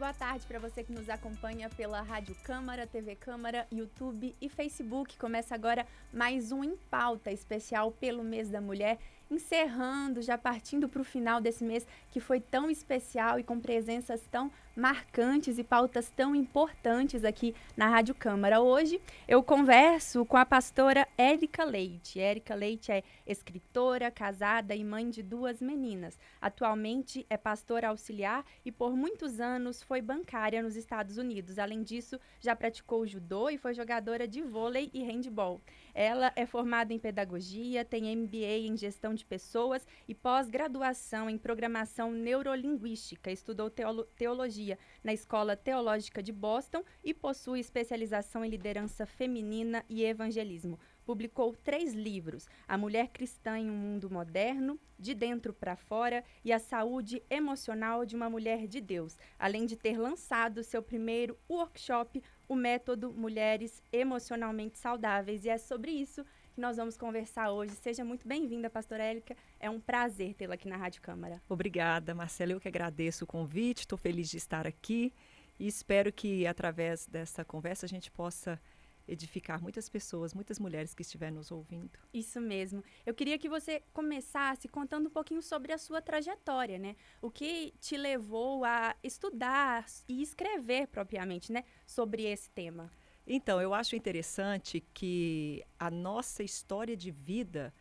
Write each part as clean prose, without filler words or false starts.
boa tarde para você que nos acompanha pela Rádio Câmara, TV Câmara, YouTube e Facebook. Começa agora mais um Em Pauta especial pelo mês da mulher, encerrando, já partindo para o final desse mês que foi tão especial e com presenças tão marcantes e pautas tão importantes aqui na Rádio Câmara. Hoje eu converso com a pastora Érica Leite. Érica Leite é escritora, casada e mãe de 2 meninas. Atualmente é pastora auxiliar e por muitos anos foi bancária nos Estados Unidos. Além disso, já praticou judô e foi jogadora de vôlei e handebol. Ela é formada em pedagogia, tem MBA em gestão de pessoas e pós-graduação em programação neurolinguística. Estudou teologia na Escola Teológica de Boston e possui especialização em liderança feminina e evangelismo. Publicou 3 livros: A Mulher Cristã em um Mundo Moderno, De Dentro para Fora e A Saúde Emocional de uma Mulher de Deus, além de ter lançado seu primeiro workshop, o método Mulheres Emocionalmente Saudáveis. E é sobre isso que nós vamos conversar hoje. Seja muito bem-vinda, pastora Érica. É um prazer tê-la aqui na Rádio Câmara. Obrigada, Marcela. Eu que agradeço o convite. Estou feliz de estar aqui e espero que, através dessa conversa, a gente possa edificar muitas pessoas, muitas mulheres que estiverem nos ouvindo. Isso mesmo. Eu queria que você começasse contando um pouquinho sobre a sua trajetória, né? O que te levou a estudar e escrever propriamente, né, sobre esse tema? Então, eu acho interessante que a nossa história de vida,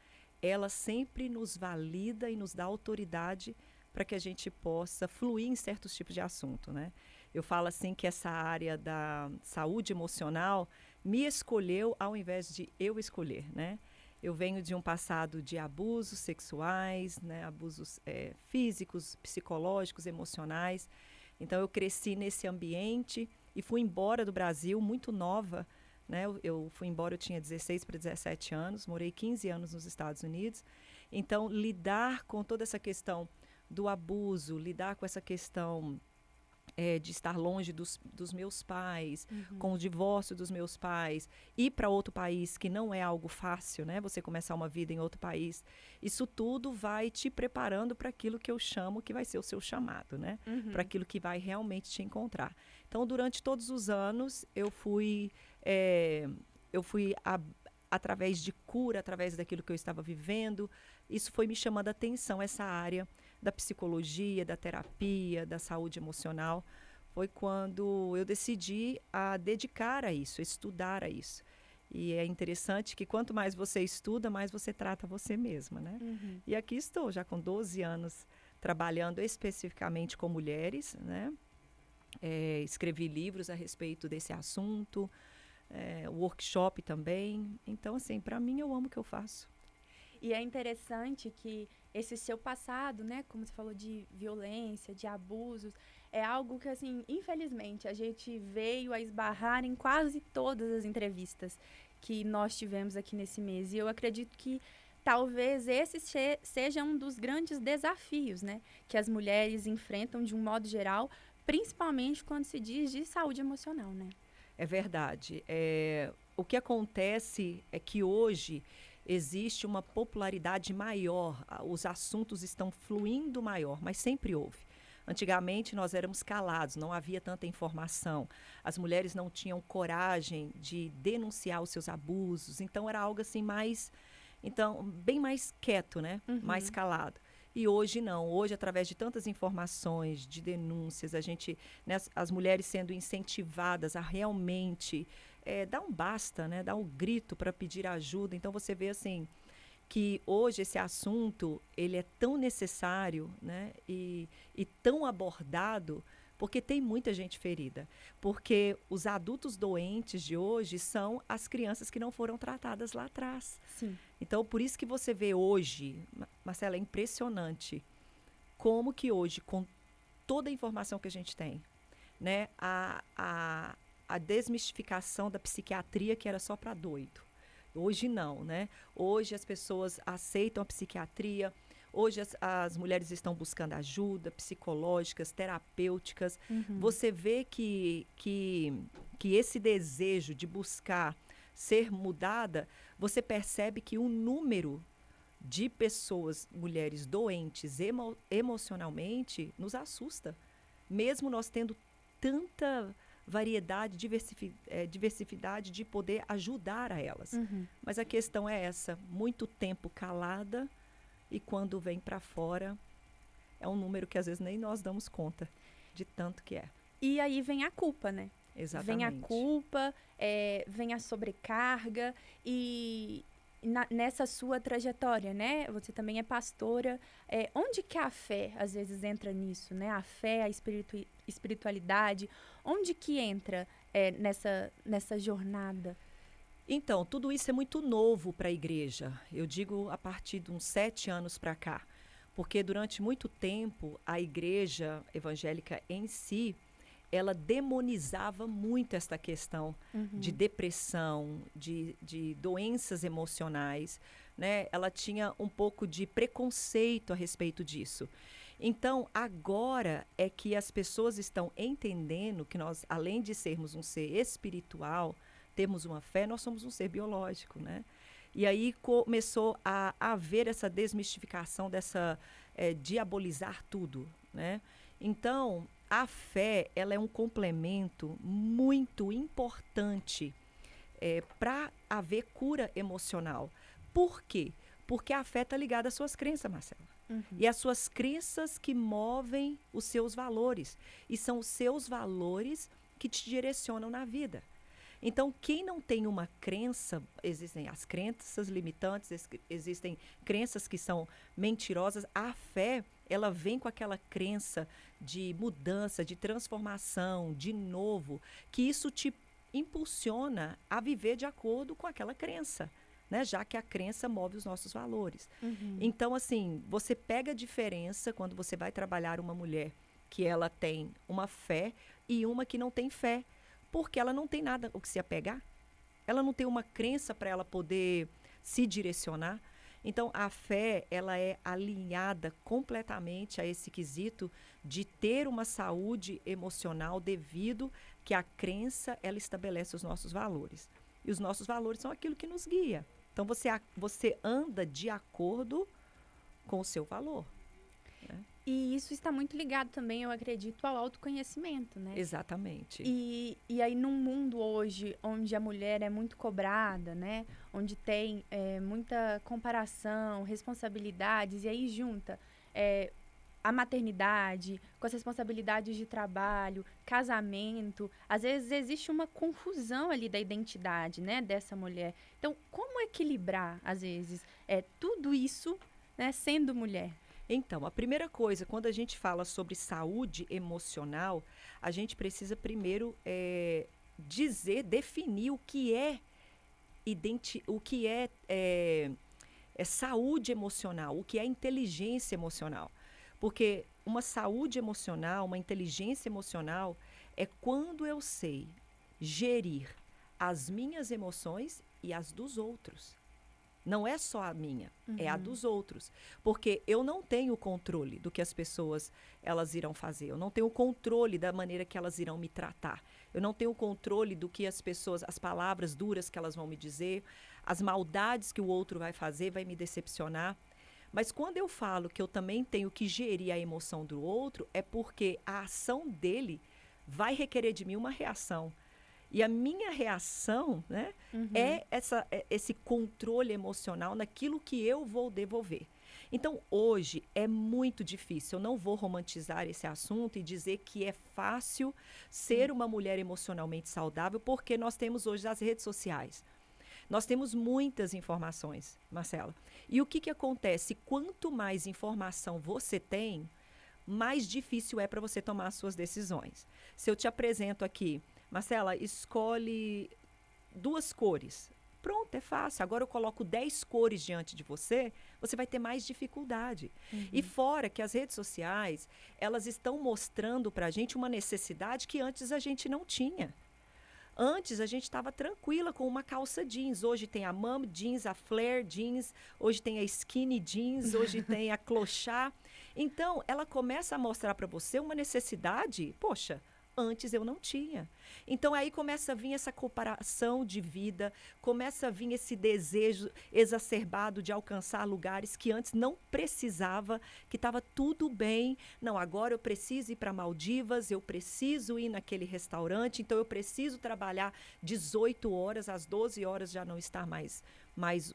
ela sempre nos valida e nos dá autoridade para que a gente possa fluir em certos tipos de assunto, né? Eu falo assim que essa área da saúde emocional me escolheu ao invés de eu escolher, né? Eu venho de um passado de abusos sexuais, né? Abusos físicos, psicológicos, emocionais. Então, eu cresci nesse ambiente e fui embora do Brasil muito nova, né? Eu fui embora, eu tinha 16 para 17 anos, morei 15 anos nos Estados Unidos. Então, lidar com toda essa questão do abuso, lidar com essa questão de estar longe dos meus pais, com o divórcio dos meus pais, ir para outro país, que não é algo fácil, né? Você começar uma vida em outro país. Isso tudo vai te preparando para aquilo que eu chamo que vai ser o seu chamado, né? Para aquilo que vai realmente te encontrar. Então, durante todos os anos, eu fui através de cura, através daquilo que eu estava vivendo, isso foi me chamando a atenção, essa área da psicologia, da terapia, da saúde emocional. Foi quando eu decidi a dedicar a isso, estudar a isso. E é interessante que quanto mais você estuda, mais você trata você mesma, né? E aqui estou, já com 12 anos, trabalhando especificamente com mulheres, né? Escrevi livros a respeito desse assunto, workshop também. Então, assim, para mim, eu amo o que eu faço. E é interessante que esse seu passado, né, como você falou, de violência, de abusos, é algo que, assim, infelizmente, a gente veio a esbarrar em quase todas as entrevistas que nós tivemos aqui nesse mês. E eu acredito que talvez esse seja um dos grandes desafios, né, que as mulheres enfrentam de um modo geral, principalmente quando se diz de saúde emocional, né? É verdade. O que acontece é que hoje existe uma popularidade maior, os assuntos estão fluindo maior, mas sempre houve. Antigamente nós éramos calados, não havia tanta informação, as mulheres não tinham coragem de denunciar os seus abusos, então era algo assim bem mais quieto, né? Mais calado. E hoje não, hoje através de tantas informações, de denúncias, né, as mulheres sendo incentivadas a realmente dar um basta, né, dar um grito para pedir ajuda. Então você vê assim que hoje esse assunto ele é tão necessário, né, e tão abordado, porque tem muita gente ferida. Porque os adultos doentes de hoje são as crianças que não foram tratadas lá atrás. Sim. Então, por isso que você vê hoje, Marcela, é impressionante como que hoje, com toda a informação que a gente tem, né, a desmistificação da psiquiatria que era só para doido. Hoje não, né? Hoje as pessoas aceitam a psiquiatria, hoje as mulheres estão buscando ajuda psicológicas, terapêuticas. Você vê que esse desejo de buscar ser mudada, você percebe que o número de pessoas, mulheres doentes emocionalmente, nos assusta. Mesmo nós tendo tanta variedade, diversidade de poder ajudar a elas. Mas a questão é essa, muito tempo calada e quando vem para fora é um número que às vezes nem nós damos conta de tanto que é. E aí vem a culpa, né? Exatamente. Vem a culpa, vem a sobrecarga e nessa sua trajetória, né? Você também é pastora. Onde que a fé, às vezes, entra nisso, né? A fé, a espiritualidade, onde que entra nessa jornada? Então, tudo isso é muito novo para a igreja. Eu digo a partir de uns 7 anos para cá. Porque durante muito tempo, a igreja evangélica em si, ela demonizava muito esta questão de depressão, de doenças emocionais, né? Ela tinha um pouco de preconceito a respeito disso. Então, agora é que as pessoas estão entendendo que nós, além de sermos um ser espiritual, temos uma fé, nós somos um ser biológico, né? E aí começou a haver essa desmistificação, dessa diabolizar tudo, né? Então, a fé, ela é um complemento muito importante para haver cura emocional. Por quê? Porque a fé está ligada às suas crenças, Marcela. E as suas crenças que movem os seus valores. E são os seus valores que te direcionam na vida. Então, quem não tem uma crença, existem as crenças limitantes, existem crenças que são mentirosas. A fé, ela vem com aquela crença de mudança, de transformação, de novo, que isso te impulsiona a viver de acordo com aquela crença, né? Já que a crença move os nossos valores. Então, assim, você pega a diferença quando você vai trabalhar uma mulher que ela tem uma fé e uma que não tem fé, porque ela não tem nada o que se apegar, ela não tem uma crença para ela poder se direcionar. Então, a fé, ela é alinhada completamente a esse quesito de ter uma saúde emocional devido que a crença, ela estabelece os nossos valores. E os nossos valores são aquilo que nos guia. Então, você anda de acordo com o seu valor, né? E isso está muito ligado também, eu acredito, ao autoconhecimento, né? Exatamente. E aí, num mundo hoje onde a mulher é muito cobrada, né? Onde tem muita comparação, responsabilidades, e aí junta a maternidade com as responsabilidades de trabalho, casamento. Às vezes existe uma confusão ali da identidade, né? Dessa mulher. Então, como equilibrar, às vezes, tudo isso, né? Sendo mulher? Então, a primeira coisa, quando a gente fala sobre saúde emocional, a gente precisa primeiro definir o que é saúde emocional, o que é inteligência emocional. Porque uma saúde emocional, uma inteligência emocional, é quando eu sei gerir as minhas emoções e as dos outros. Não é só a minha, é a dos outros. Porque eu não tenho controle do que as pessoas elas irão fazer. Eu não tenho controle da maneira que elas irão me tratar. Eu não tenho controle do que as palavras duras que elas vão me dizer, as maldades que o outro vai fazer, vai me decepcionar. Mas quando eu falo que eu também tenho que gerir a emoção do outro, é porque a ação dele vai requerer de mim uma reação. E a minha reação, né, é esse controle emocional naquilo que eu vou devolver. Então, hoje é muito difícil. Eu não vou romantizar esse assunto e dizer que é fácil ser uma mulher emocionalmente saudável, porque nós temos hoje as redes sociais. Nós temos muitas informações, Marcela. E o que acontece? Quanto mais informação você tem, mais difícil é para você tomar as suas decisões. Se eu te apresento aqui, Marcela, escolhe 2 cores. Pronto, é fácil. Agora eu coloco 10 cores diante de você, você vai ter mais dificuldade. E fora que as redes sociais, elas estão mostrando para a gente uma necessidade que antes a gente não tinha. Antes a gente estava tranquila com uma calça jeans. Hoje tem a mom jeans, a flare jeans, hoje tem a skinny jeans, hoje tem a clochard. Então, ela começa a mostrar para você uma necessidade, poxa, antes eu não tinha. Então aí começa a vir essa comparação de vida, começa a vir esse desejo exacerbado de alcançar lugares que antes não precisava, que estava tudo bem. Não, agora eu preciso ir para Maldivas, eu preciso ir naquele restaurante, então eu preciso trabalhar 18 horas, às 12 horas já não está mais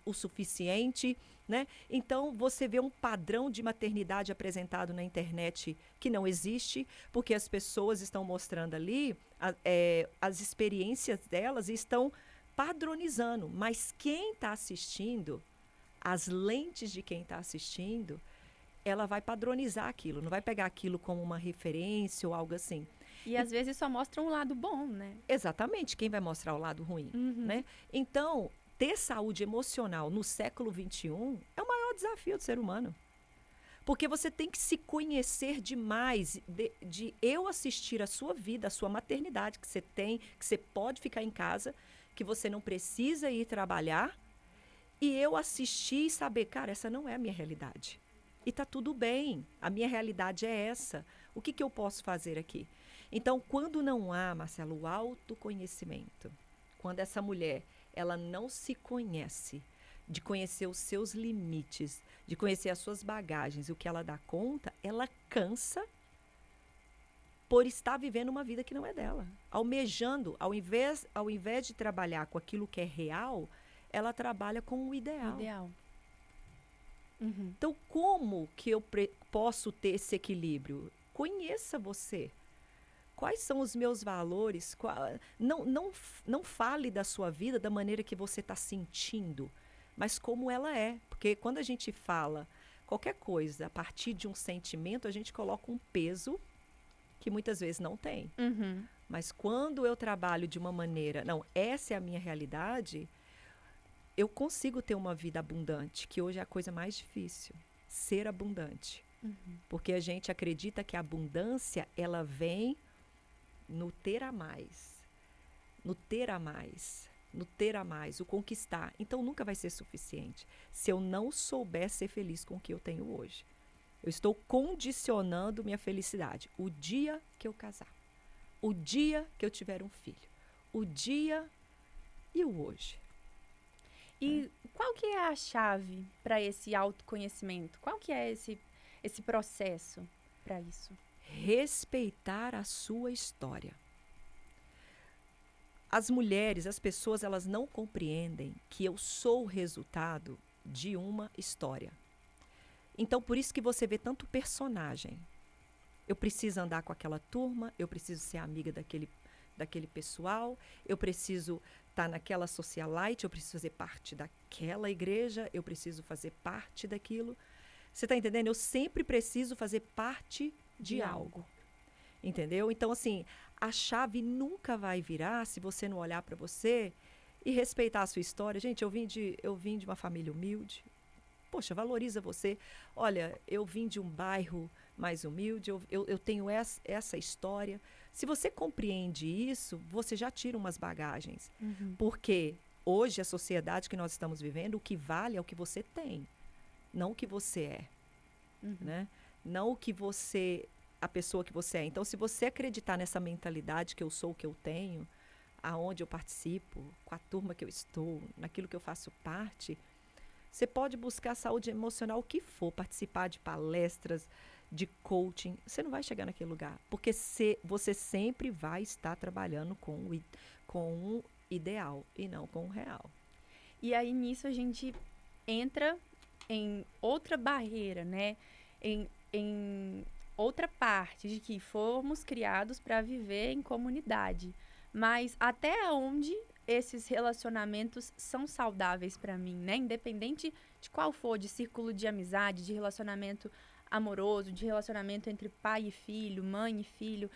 o suficiente, né? Então, você vê um padrão de maternidade apresentado na internet que não existe, porque as pessoas estão mostrando ali as experiências delas e estão padronizando. Mas quem está assistindo, as lentes de quem está assistindo, ela vai padronizar aquilo, não vai pegar aquilo como uma referência ou algo assim. E às vezes só mostram o lado bom, né? Exatamente, quem vai mostrar o lado ruim, né? Então, ter saúde emocional no século XXI é o maior desafio do ser humano. Porque você tem que se conhecer demais, de eu assistir a sua vida, a sua maternidade que você tem, que você pode ficar em casa, que você não precisa ir trabalhar, e eu assistir e saber, cara, essa não é a minha realidade. E tá tudo bem, a minha realidade é essa. O que eu posso fazer aqui? Então, quando não há, Marcelo, o autoconhecimento, quando essa mulher ela não se conhece, de conhecer os seus limites, de conhecer as suas bagagens, o que ela dá conta, ela cansa por estar vivendo uma vida que não é dela. Almejando, ao invés de trabalhar com aquilo que é real, ela trabalha com o ideal. Então, como que eu posso ter esse equilíbrio? Conheça você. Quais são os meus valores? Não fale da sua vida da maneira que você está sentindo, mas como ela é. Porque quando a gente fala qualquer coisa a partir de um sentimento, a gente coloca um peso que muitas vezes não tem. Mas quando eu trabalho de uma maneira, não, essa é a minha realidade, eu consigo ter uma vida abundante, que hoje é a coisa mais difícil, ser abundante. Porque a gente acredita que a abundância, ela vem no ter a mais, no ter a mais, no ter a mais, o conquistar. Então, nunca vai ser suficiente se eu não souber ser feliz com o que eu tenho hoje. Eu estou condicionando minha felicidade. O dia que eu casar, o dia que eu tiver um filho, o dia e o hoje. E qual que é a chave para esse autoconhecimento? Qual que é esse processo para isso? Respeitar a sua história. As mulheres, as pessoas, elas não compreendem que eu sou o resultado de uma história. Então, por isso que você vê tanto personagem. Eu preciso andar com aquela turma, eu preciso ser amiga daquele pessoal, eu preciso estar naquela socialite, eu preciso fazer parte daquela igreja, eu preciso fazer parte daquilo. Você está entendendo? Eu sempre preciso fazer parte de algo. Entendeu? Então, assim, a chave nunca vai virar se você não olhar para você e respeitar a sua história. Gente, eu vim de uma família humilde. Poxa, valoriza você. Olha, eu vim de um bairro mais humilde, eu tenho essa história. Se você compreende isso, você já tira umas bagagens. Porque hoje, a sociedade que nós estamos vivendo, o que vale é o que você tem, não o que você é. Né? Não o que a pessoa que você é. Então, se você acreditar nessa mentalidade que eu sou o que eu tenho, aonde eu participo, com a turma que eu estou, naquilo que eu faço parte, você pode buscar saúde emocional o que for, participar de palestras, de coaching, você não vai chegar naquele lugar, porque você sempre vai estar trabalhando com um ideal e não com o real. E aí, nisso, a gente entra em outra barreira, né? Em outra parte de que fomos criados para viver em comunidade. Mas até onde esses relacionamentos são saudáveis para mim, né? Independente de qual for, de círculo de amizade, de relacionamento amoroso, de relacionamento entre pai e filho, mãe e filho.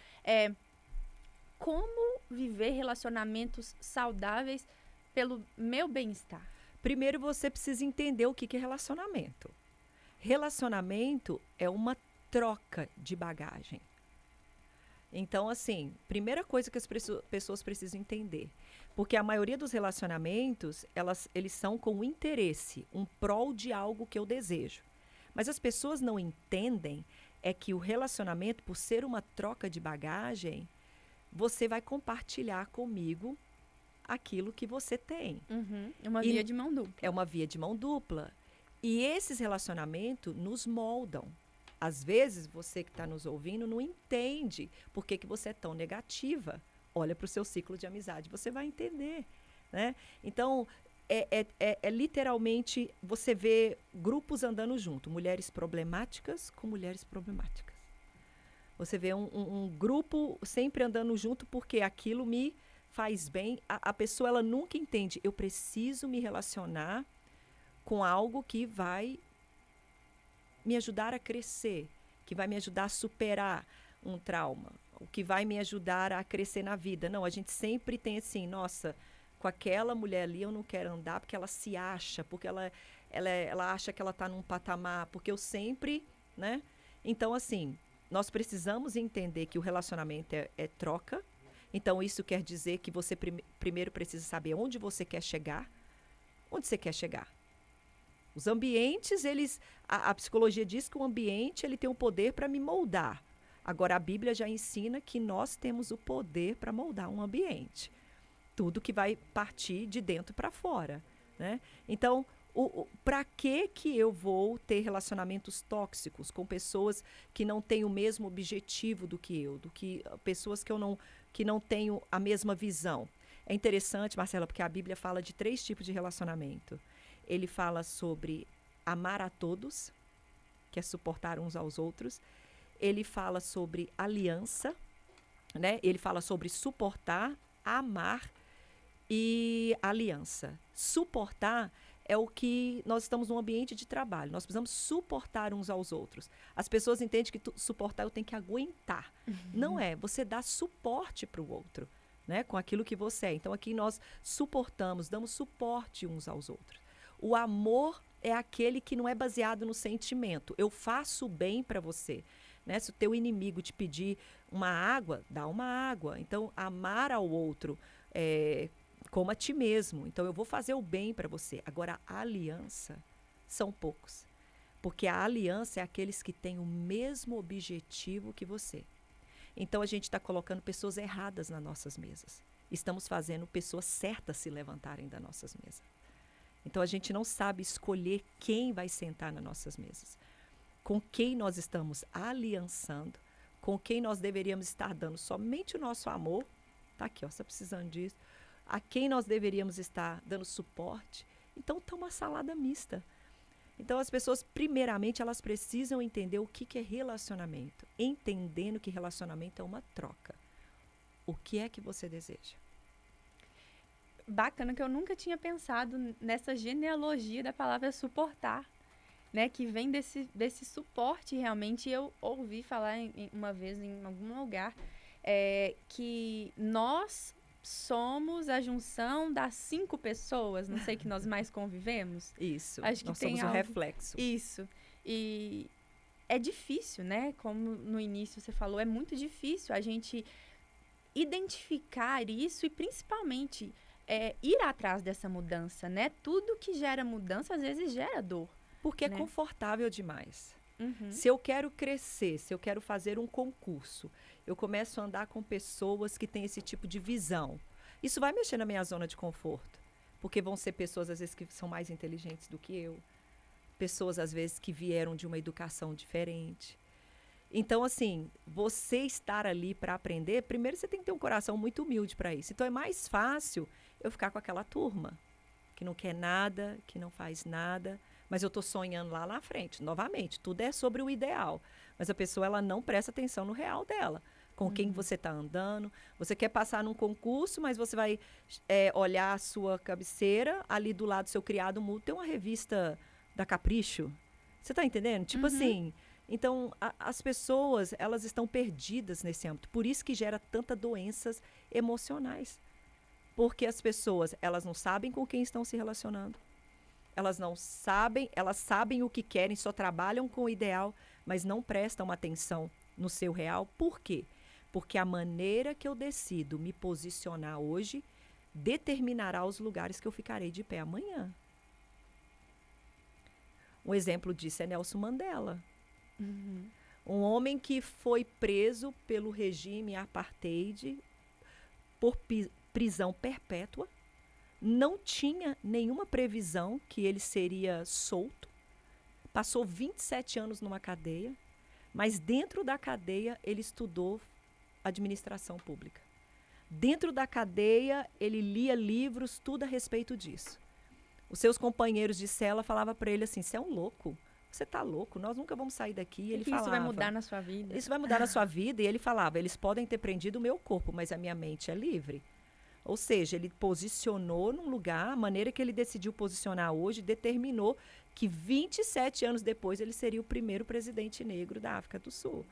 Como viver relacionamentos saudáveis pelo meu bem-estar? Primeiro, você precisa entender o que é relacionamento. Relacionamento é uma troca de bagagem. Então, assim, primeira coisa que as pessoas precisam entender, porque a maioria dos relacionamentos, eles são com interesse, um prol de algo que eu desejo. Mas as pessoas não entendem é que o relacionamento, por ser uma troca de bagagem, você vai compartilhar comigo aquilo que você tem. Uma via de mão dupla. É uma via de mão dupla. E esses relacionamentos nos moldam. Às vezes, você que está nos ouvindo não entende por que você é tão negativa. Olha para o seu ciclo de amizade, você vai entender, né? Então, é literalmente, você vê grupos andando junto, mulheres problemáticas com mulheres problemáticas. Você vê um grupo sempre andando junto porque aquilo me faz bem. A pessoa, ela nunca entende, eu preciso me relacionar com algo que vai me ajudar a crescer, que vai me ajudar a superar um trauma, o que vai me ajudar a crescer na vida. Não, a gente sempre tem assim, nossa, com aquela mulher ali eu não quero andar porque ela se acha, porque ela acha que ela está num patamar, porque eu sempre, né? Então, assim, nós precisamos entender que o relacionamento é troca. Então, isso quer dizer que você primeiro precisa saber onde você quer chegar. Onde você quer chegar? Os ambientes, a psicologia diz que o ambiente ele tem o poder para me moldar. Agora, a Bíblia já ensina que nós temos o poder para moldar um ambiente. Tudo que vai partir de dentro para fora, né? Então, para que eu vou ter relacionamentos tóxicos com pessoas que não têm o mesmo objetivo do que eu, pessoas que não tenham a mesma visão? É interessante, Marcela, porque a Bíblia fala de 3 tipos de relacionamento. Ele fala sobre amar a todos, que é suportar uns aos outros. Ele fala sobre aliança, né? Ele fala sobre suportar, amar e aliança. Suportar é o que nós estamos num ambiente de trabalho. Nós precisamos suportar uns aos outros. As pessoas entendem que suportar eu tenho que aguentar. Não é, você dá suporte para o outro, né? Com aquilo que você é. Então aqui nós suportamos, damos suporte uns aos outros. O amor é aquele que não é baseado no sentimento. Eu faço bem para você, né? Se o teu inimigo te pedir uma água, dá uma água. Então, amar ao outro como a ti mesmo. Então, eu vou fazer o bem para você. Agora, a aliança são poucos. Porque a aliança é aqueles que têm o mesmo objetivo que você. Então, a gente está colocando pessoas erradas nas nossas mesas. Estamos fazendo pessoas certas se levantarem das nossas mesas. Então, a gente não sabe escolher quem vai sentar nas nossas mesas. Com quem nós estamos aliançando, com quem nós deveríamos estar dando somente o nosso amor. Tá aqui, ó, você está precisando disso. A quem nós deveríamos estar dando suporte. Então, está uma salada mista. Então, as pessoas, primeiramente, elas precisam entender o que é relacionamento. Entendendo que relacionamento é uma troca. O que é que você deseja? Bacana que eu nunca tinha pensado nessa genealogia da palavra suportar, né? Que vem desse suporte realmente. Eu ouvi falar uma vez em algum lugar que nós somos a junção das 5 pessoas, não sei, que nós mais convivemos. Isso, acho que nós tem somos algo... o reflexo. Isso, e é difícil, né? Como no início você falou, é muito difícil a gente identificar isso e principalmente ir atrás dessa mudança, né? Tudo que gera mudança, às vezes, gera dor. Porque né? É confortável demais. Uhum. Se eu quero crescer, se eu quero fazer um concurso, eu começo a andar com pessoas que têm esse tipo de visão. Isso vai mexer na minha zona de conforto. Porque vão ser pessoas, às vezes, que são mais inteligentes do que eu. Pessoas, às vezes, que vieram de uma educação diferente. Então, assim, você estar ali para aprender, primeiro você tem que ter um coração muito humilde para isso. Então, é mais fácil eu ficar com aquela turma que não quer nada, que não faz nada, mas eu estou sonhando lá na frente. Novamente, tudo é sobre o ideal, mas a pessoa ela não presta atenção no real dela, com quem você está andando. Você quer passar num concurso, mas você vai olhar a sua cabeceira, ali do lado do seu criado mudo tem uma revista da Capricho. Você está entendendo? Tipo assim... Então, as pessoas, elas estão perdidas nesse âmbito. Por isso que gera tantas doenças emocionais. Porque as pessoas, elas não sabem com quem estão se relacionando. Elas não sabem, elas sabem o que querem, só trabalham com o ideal, mas não prestam atenção no seu real. Por quê? Porque a maneira que eu decido me posicionar hoje determinará os lugares que eu ficarei de pé amanhã. Um exemplo disso é Nelson Mandela. Um homem que foi preso pelo regime apartheid por prisão perpétua, não tinha nenhuma previsão que ele seria solto, passou 27 anos numa cadeia, mas dentro da cadeia ele estudou administração pública. Dentro da cadeia ele lia livros, tudo a respeito disso. Os seus companheiros de cela falavam para ele assim, você é um louco, você está louco, nós nunca vamos sair daqui. E ele falava, isso vai mudar na sua vida? Isso vai mudar na sua vida. E ele falava, eles podem ter prendido o meu corpo, mas a minha mente é livre. Ou seja, ele posicionou num lugar, a maneira que ele decidiu posicionar hoje, determinou que 27 anos depois ele seria o primeiro presidente negro da África do Sul.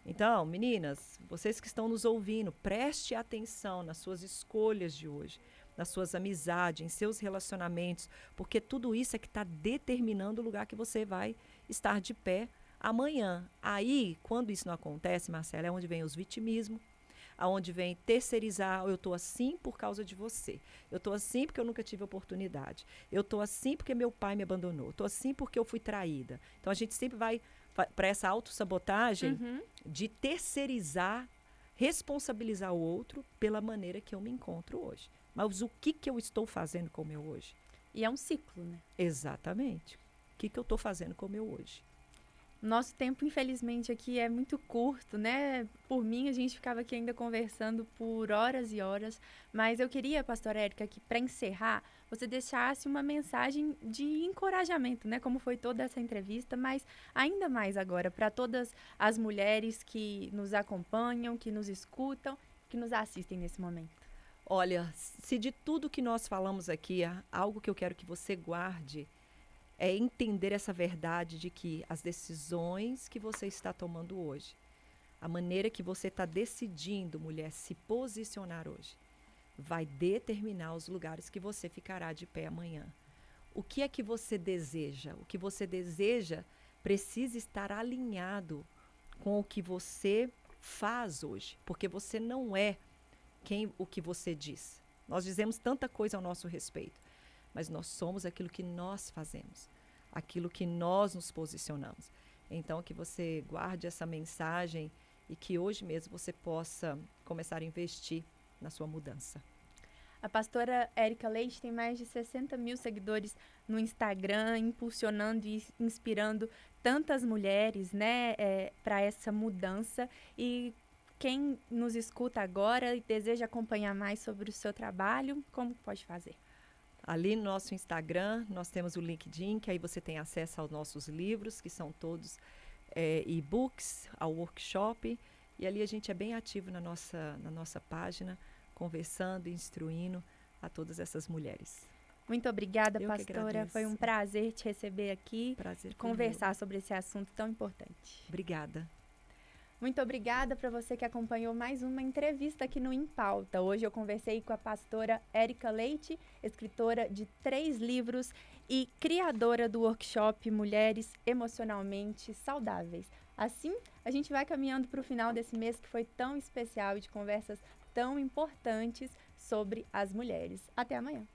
Então, meninas, vocês que estão nos ouvindo, preste atenção nas suas escolhas de hoje, nas suas amizades, em seus relacionamentos, porque tudo isso é que está determinando o lugar que você vai estar de pé amanhã. Aí, quando isso não acontece, Marcela, é onde vem os vitimismos, aonde vem terceirizar, eu estou assim por causa de você, eu estou assim porque eu nunca tive oportunidade, eu estou assim porque meu pai me abandonou, eu estou assim porque eu fui traída. Então, a gente sempre vai para essa autossabotagem de terceirizar, responsabilizar o outro pela maneira que eu me encontro hoje. Mas o que eu estou fazendo com o meu hoje? E é um ciclo, né? Exatamente. O que eu estou fazendo com o meu hoje? Nosso tempo, infelizmente, aqui é muito curto, né? Por mim, a gente ficava aqui ainda conversando por horas e horas. Mas eu queria, pastora Érica, que para encerrar, você deixasse uma mensagem de encorajamento, né? Como foi toda essa entrevista, mas ainda mais agora, para todas as mulheres que nos acompanham, que nos escutam, que nos assistem nesse momento. Olha, se de tudo que nós falamos aqui, algo que eu quero que você guarde, é entender essa verdade de que as decisões que você está tomando hoje, a maneira que você está decidindo, mulher, se posicionar hoje, vai determinar os lugares que você ficará de pé amanhã. O que é que você deseja? O que você deseja precisa estar alinhado com o que você faz hoje, porque você não é o que você diz. Nós dizemos tanta coisa ao nosso respeito, mas nós somos aquilo que nós fazemos, aquilo que nós nos posicionamos. Então, que você guarde essa mensagem e que hoje mesmo você possa começar a investir na sua mudança. A pastora Érica Leite tem mais de 60 mil seguidores no Instagram, impulsionando e inspirando tantas mulheres, né, para essa mudança. E quem nos escuta agora e deseja acompanhar mais sobre o seu trabalho, como pode fazer? Ali no nosso Instagram, nós temos o LinkedIn, que aí você tem acesso aos nossos livros, que são todos e-books, ao workshop. E ali a gente é bem ativo na nossa página, conversando, instruindo a todas essas mulheres. Muito obrigada, pastora. Foi um prazer te receber aqui, conversar sobre esse assunto tão importante. Obrigada. Muito obrigada para você que acompanhou mais uma entrevista aqui no Em Pauta. Hoje eu conversei com a pastora Érica Leite, escritora de 3 livros e criadora do workshop Mulheres Emocionalmente Saudáveis. Assim, a gente vai caminhando para o final desse mês que foi tão especial e de conversas tão importantes sobre as mulheres. Até amanhã.